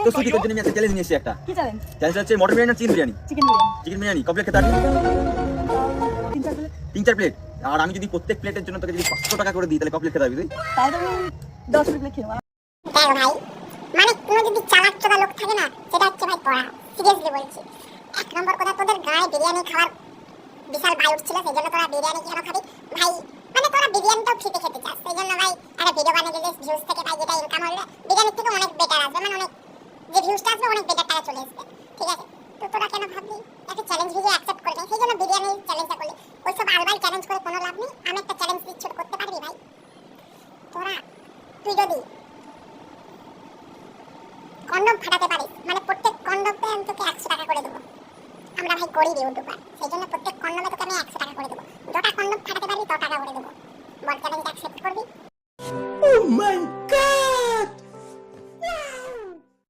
তো সুখী তোর জন্য আমি একটা চ্যালেঞ্জ নিয়ে এসেছি একটা। কি চ্যালেঞ্জ? চ্যালেঞ্জ হচ্ছে মটন বিরিয়ানি না chicken biryani? Chicken biryani. Chicken biryani complete খেতে পারবি? 3-4 প্লেট। 3-4 প্লেট। আর আমি যদি প্রত্যেক প্লেটের জন্য তোকে যদি 500 টাকা করে দিই তাহলে কমপ্লিট খেতে পারবি তুই? তাহলে আমি 10 প্লেট খেয়ে নেবো। দেখো ভাই, মানে কোনো যদি চালাক চোদা লোক থাকে না, সেটা হচ্ছে ভাই পড়া। সিরিয়াসলি বলছি, এক নম্বর কথা, তোদের গায়ে বিরিয়ানি খাওয়ার বিশাল বাই উঠছিল, সেই জন্য তোরা বিরিয়ানি কেন খাবি ভাই? মানে তোরা বিরিয়ানিটাও ফ্রিতে খেতে চাস, সেই জন্য ভাই একটা ভিডিও বানিয়ে দিলে ভিউজ থেকে ভাই যেটা ইনকাম হবে বিরিয়ানির থেকে অনেক বেটার আসবে, মানে অনেক যে ভিউজটা আসবে অনেক বেটার টাকা চলে আসবে, ঠিক আছে? তো তোরা কেন ভাবলি একটা চ্যালেঞ্জ ভিডিও অ্যাকসেপ্ট করবি, সেই জন্য বিরিয়ানির চ্যালেঞ্জটা করলি। ওইসব আলবাল চ্যালেঞ্জ করে কোনো লাভ নেই। আমি একটা চ্যালেঞ্জ দিচ্ছি, করতে পারবি ভাই? তুই যদি কন্ডম ফাটাতে পারিস, মানে প্রত্যেক কন্ডমে আমি তোকে 100 টাকা করে দেবো। আমরা ভাই গরিব ইউটিউবার, সেই জন্য প্রত্যেক কন্ডমে তোকে আমি 100 টাকা করে দেবো। যটা কন্ডম ফাটাতে পারবি তত টাকা করে দেবো। বল চ্যালেঞ্জ অ্যাকসেপ্ট করবি? Oh my god!